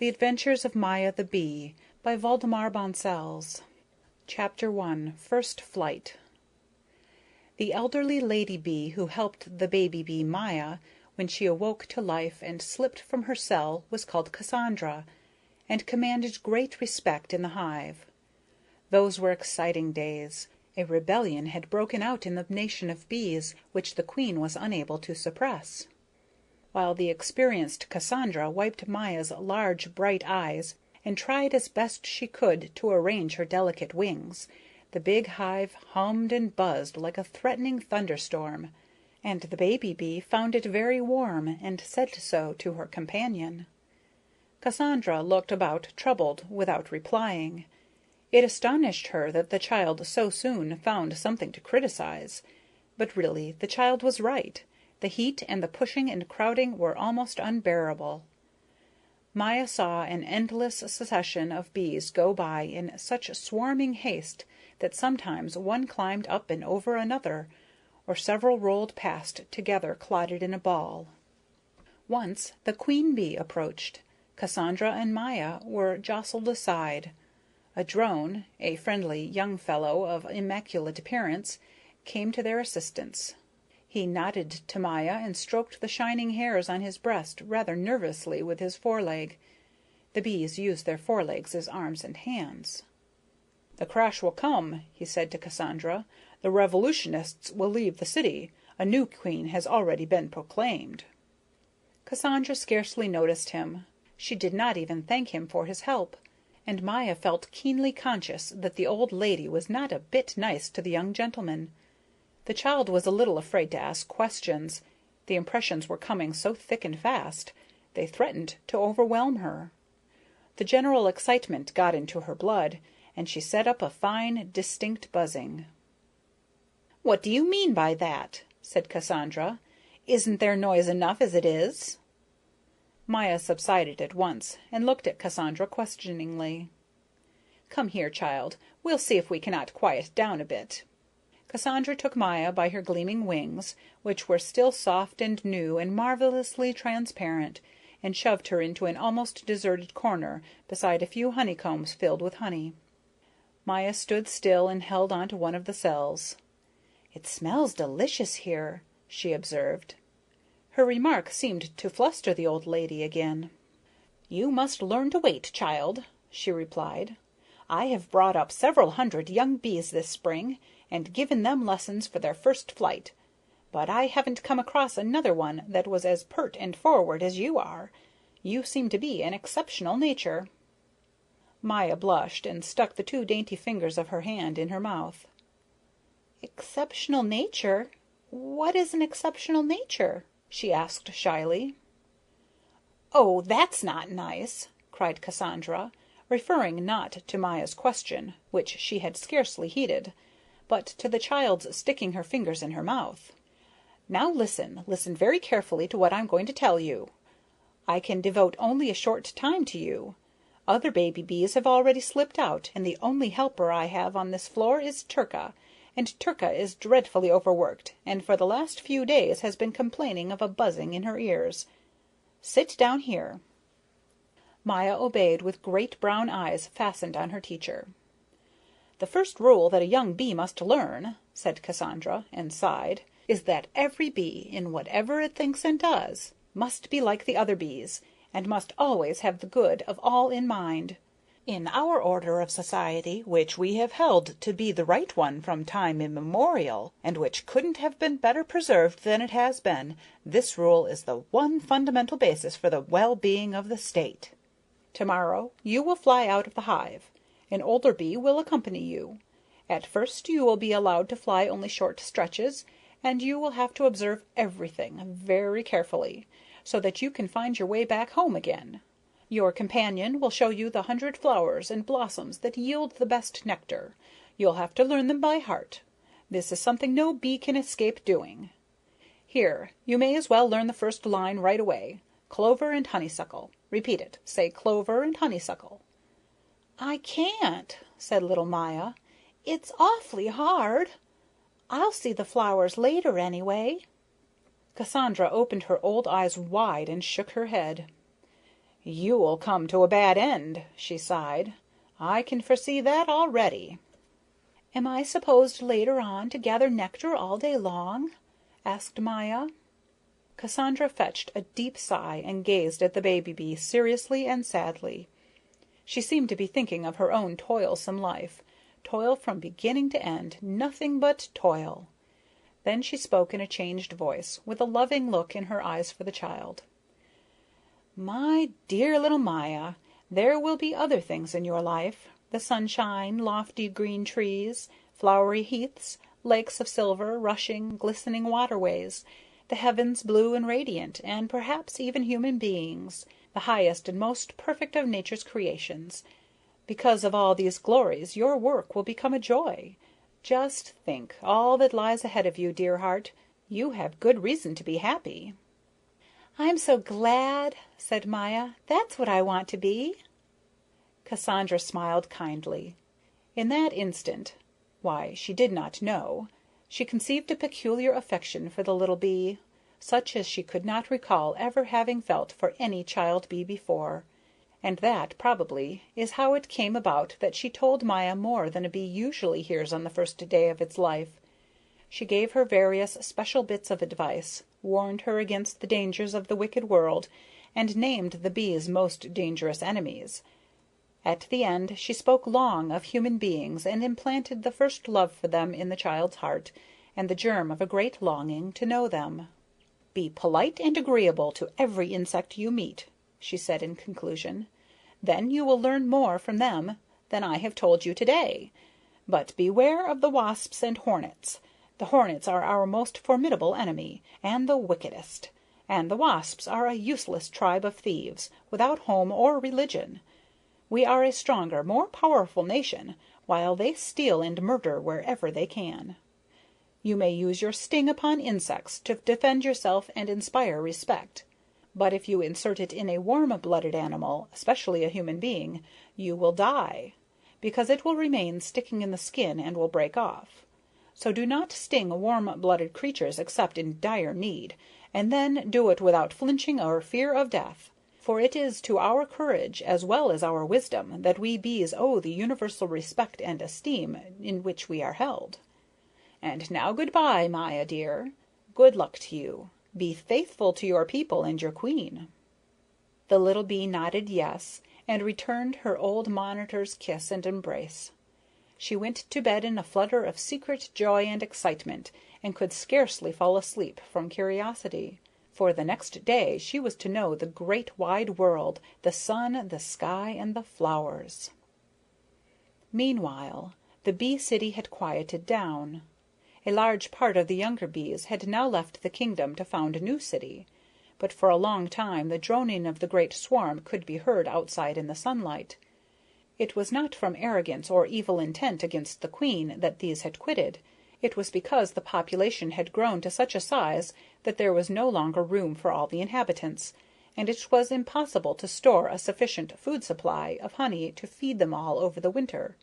The Adventures of Maya the Bee by Waldemar Bonsels. Chapter 1. First Flight. The elderly lady bee who helped the baby bee Maya when she awoke to life and slipped from her cell was called Cassandra, and commanded great respect in the hive. Those were exciting days. A rebellion had broken out in the nation of bees, which the queen was unable to suppress. While the experienced Cassandra wiped Maya's large, bright eyes and tried as best she could to arrange her delicate wings, the big hive hummed and buzzed like a threatening thunderstorm, and the baby bee found it very warm and said so to her companion. Cassandra looked about troubled, without replying. It astonished her that the child so soon found something to criticize, but really the child was right. The heat and the pushing and crowding were almost unbearable. Maya saw an endless succession of bees go by in such swarming haste that sometimes one climbed up and over another, or several rolled past together clotted in a ball. Once the queen bee approached. Cassandra and Maya were jostled aside. A drone, a friendly young fellow of immaculate appearance, came to their assistance. He nodded to Maya and stroked the shining hairs on his breast rather nervously with his foreleg. The bees used their forelegs as arms and hands. "The crash will come," he said to Cassandra. "The revolutionists will leave the city. A new queen has already been proclaimed." Cassandra scarcely noticed him. She did not even thank him for his help, and Maya felt keenly conscious that the old lady was not a bit nice to the young gentleman. The child was a little afraid to ask questions. The impressions were coming so thick and fast, they threatened to overwhelm her. The general excitement got into her blood, and she set up a fine, distinct buzzing. "What do you mean by that?" said Cassandra. "Isn't there noise enough as it is?" Maya subsided at once, and looked at Cassandra questioningly. "Come here, child. We'll see if we cannot quiet down a bit." Cassandra took Maya by her gleaming wings, which were still soft and new and marvelously transparent, and shoved her into an almost deserted corner beside a few honeycombs filled with honey. Maya stood still and held on to one of the cells. "It smells delicious here," she observed. Her remark seemed to fluster the old lady again. "You must learn to wait, child," she replied. "I have brought up several hundred young bees this spring, and given them lessons for their first flight, but I haven't come across another one that was as pert and forward as you are. You seem to be an exceptional nature." Maya blushed and stuck the two dainty fingers of her hand in her mouth. "Exceptional nature? What is an exceptional nature?" she asked shyly. "Oh, that's not nice!" cried Cassandra, referring not to Maya's question, which she had scarcely heeded, but to the child's sticking her fingers in her mouth. "Now listen very carefully to what I'm going to tell you. I can devote only a short time to you. Other baby bees have already slipped out, and the only helper I have on this floor is Turka, and Turka is dreadfully overworked, and for the last few days has been complaining of a buzzing in her ears. Sit down here." Maya obeyed with great brown eyes fastened on her teacher. "The first rule that a young bee must learn," said Cassandra, and sighed, "is that every bee, in whatever it thinks and does, must be like the other bees, and must always have the good of all in mind. In our order of society, which we have held to be the right one from time immemorial, and which couldn't have been better preserved than it has been, this rule is the one fundamental basis for the well-being of the state. Tomorrow you will fly out of the hive. An older bee will accompany you. At first you will be allowed to fly only short stretches, and you will have to observe everything very carefully, so that you can find your way back home again. Your companion will show you the 100 flowers and blossoms that yield the best nectar. You'll have to learn them by heart. This is something no bee can escape doing. Here, you may as well learn the first line right away. Clover and honeysuckle. Repeat it. Say clover and honeysuckle." "I can't," said little Maya. "It's awfully hard. I'll see the flowers later anyway." Cassandra opened her old eyes wide and shook her head. "You'll come to a bad end," she sighed. "I can foresee that already." "Am I supposed later on to gather nectar all day long?" asked Maya. Cassandra fetched a deep sigh and gazed at the baby bee seriously and sadly. She seemed to be thinking of her own toilsome life, toil from beginning to end, nothing but toil. Then she spoke in a changed voice, with a loving look in her eyes for the child. "My dear little Maya, there will be other things in your life, the sunshine, lofty green trees, flowery heaths, lakes of silver, rushing, glistening waterways, the heavens blue and radiant, and perhaps even human beings, the highest and most perfect of nature's creations. Because of all these glories your work will become a joy. Just think all that lies ahead of you, dear heart. You have good reason to be happy." "I'm so glad," said Maya. "That's what I want to be." Cassandra smiled kindly. In that instant, why, she did not know, she conceived a peculiar affection for the little bee, such as she could not recall ever having felt for any child bee before. And that, probably, is how it came about that she told Maya more than a bee usually hears on the first day of its life. She gave her various special bits of advice, warned her against the dangers of the wicked world, and named the bee's most dangerous enemies. At the end she spoke long of human beings and implanted the first love for them in the child's heart, and the germ of a great longing to know them. "Be polite and agreeable to every insect you meet," she said in conclusion. "Then you will learn more from them than I have told you today. But beware of the wasps and hornets. The hornets are our most formidable enemy, and the wickedest, and the wasps are a useless tribe of thieves, without home or religion. We are a stronger, more powerful nation, while they steal and murder wherever they can. You may use your sting upon insects to defend yourself and inspire respect. But if you insert it in a warm-blooded animal, especially a human being, you will die, because it will remain sticking in the skin and will break off. So do not sting warm-blooded creatures except in dire need, and then do it without flinching or fear of death. For it is to our courage, as well as our wisdom, that we bees owe the universal respect and esteem in which we are held. And now good-by, Maya dear. Good luck to you. Be faithful to your people and your queen." The little bee nodded yes, and returned her old monitor's kiss and embrace. She went to bed in a flutter of secret joy and excitement, and could scarcely fall asleep from curiosity. For the next day she was to know the great wide world, the sun, the sky, and the flowers. Meanwhile, the bee city had quieted down. A large part of the younger bees had now left the kingdom to found a new city, but for a long time the droning of the great swarm could be heard outside in the sunlight. It was not from arrogance or evil intent against the queen that these had quitted. It was because the population had grown to such a size that there was no longer room for all the inhabitants, and it was impossible to store a sufficient food supply of honey to feed them all over the winter.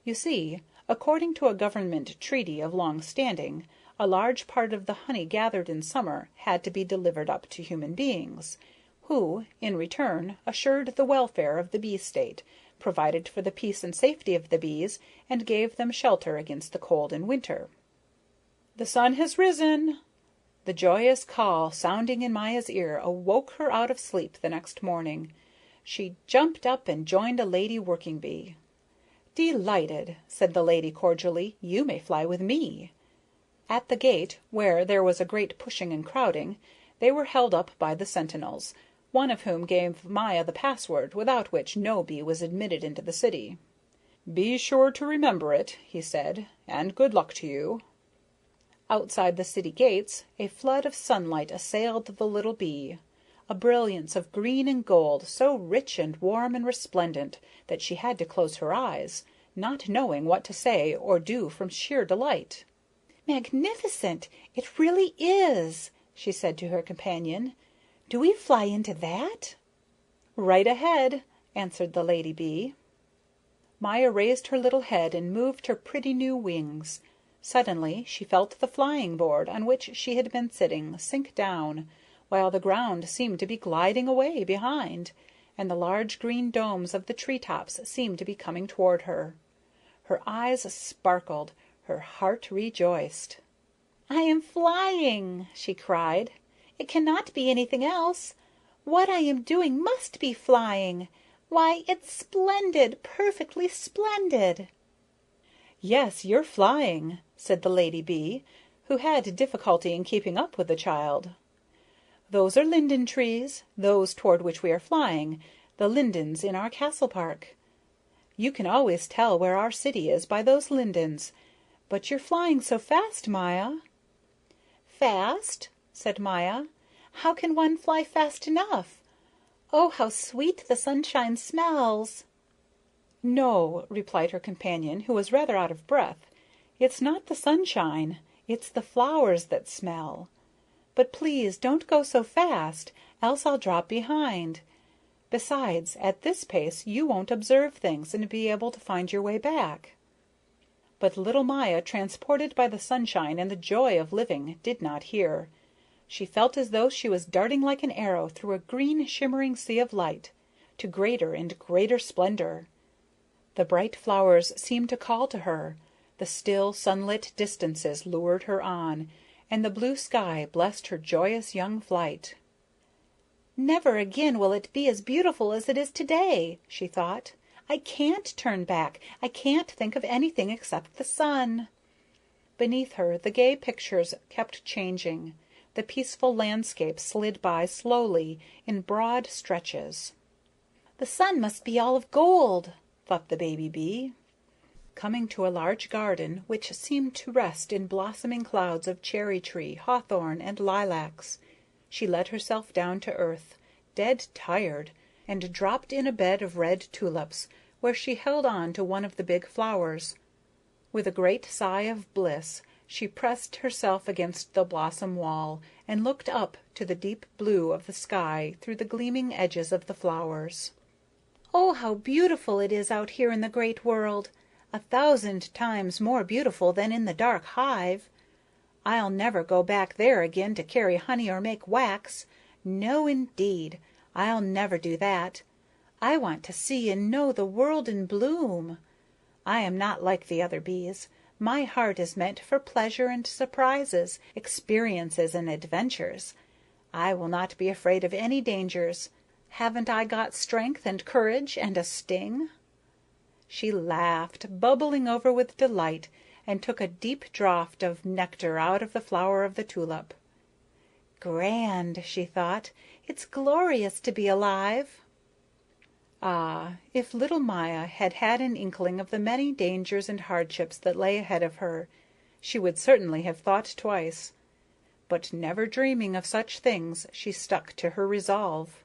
You see, according to a government treaty of long standing, a large part of the honey gathered in summer had to be delivered up to human beings, who, in return, assured the welfare of the bee state, provided for the peace and safety of the bees, and gave them shelter against the cold in winter. "The sun has risen!" The joyous call sounding in Maya's ear awoke her out of sleep the next morning. She jumped up and joined a lady working bee. "Delighted," said the lady cordially. "You may fly with me." At the gate, where there was a great pushing and crowding, they were held up by the sentinels, one of whom gave Maya the password without which no bee was admitted into the city. "Be sure to remember it," he said, "and good luck to you." Outside the city gates a flood of sunlight assailed the little bee, a brilliance of green and gold so rich and warm and resplendent that she had to close her eyes, not knowing what to say or do from sheer delight. "Magnificent! It really is!" she said to her companion. "Do we fly into that?" "Right ahead," answered the lady bee. Maya raised her little head and moved her pretty new wings. Suddenly she felt the flying board on which she had been sitting sink down, while the ground seemed to be gliding away behind. and the large green domes of the tree tops seemed to be coming toward her. Her eyes sparkled, her heart rejoiced. "I am flying!" she cried. "It cannot be anything else. What I am doing must be flying. Why, it's splendid, perfectly splendid!" "Yes, you're flying," said the lady bee, who had difficulty in keeping up with the child. "Those are linden trees, those toward which we are flying, the lindens in our castle park. You can always tell where our city is by those lindens. But you're flying so fast, Maya." "Fast?" said Maya. "How can one fly fast enough? Oh, how sweet the sunshine smells!" "No," replied her companion, who was rather out of breath. "It's not the sunshine. It's the flowers that smell. But please don't go so fast, else I'll drop behind. Besides, at this pace you won't observe things and be able to find your way back." But little Maya, transported by the sunshine and the joy of living, did not hear. She felt as though she was darting like an arrow through a green shimmering sea of light, to greater and greater splendor. The bright flowers seemed to call to her, the still sunlit distances lured her on, and the blue sky blessed her joyous young flight. "Never again will it be as beautiful as it is today," she thought. "I can't turn back. I can't think of anything except the sun." Beneath her the gay pictures kept changing. The peaceful landscape slid by slowly in broad stretches. "The sun must be all of gold," thought the baby bee. Coming to a large garden, which seemed to rest in blossoming clouds of cherry tree, hawthorn, and lilacs, she let herself down to earth, dead tired, and dropped in a bed of red tulips, where she held on to one of the big flowers. With a great sigh of bliss, she pressed herself against the blossom wall and looked up to the deep blue of the sky through the gleaming edges of the flowers. "Oh, how beautiful it is out here in the great world! 1,000 times more beautiful than in the dark hive. I'll never go back there again to carry honey or make wax. No, indeed, I'll never do that. I want to see and know the world in bloom. I am not like the other bees. My heart is meant for pleasure and surprises, experiences and adventures. I will not be afraid of any dangers. Haven't I got strength and courage and a sting?" She laughed, bubbling over with delight, and took a deep draught of nectar out of the flower of the tulip. "Grand," she thought. "It's glorious to be alive." Ah, if little Maya had had an inkling of the many dangers and hardships that lay ahead of her, she would certainly have thought twice. But never dreaming of such things, she stuck to her resolve.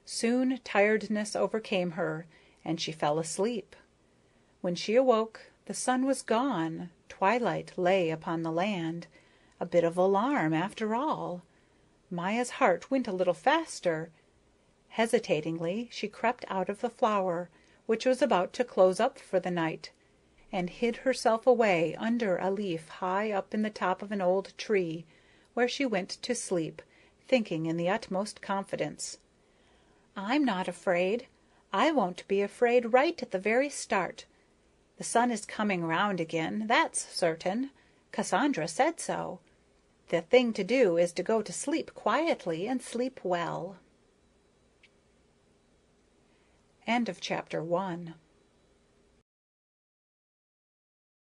Soon tiredness overcame her, and she fell asleep. When she awoke, the sun was gone, twilight lay upon the land. A bit of alarm, after all. Maya's heart went a little faster. Hesitatingly, she crept out of the flower, which was about to close up for the night, and hid herself away under a leaf high up in the top of an old tree, where she went to sleep, thinking in the utmost confidence. "I'm not afraid. I won't be afraid right at the very start. The sun is coming round again, that's certain. Cassandra said so. The thing to do is to go to sleep quietly and sleep well." End of chapter 1.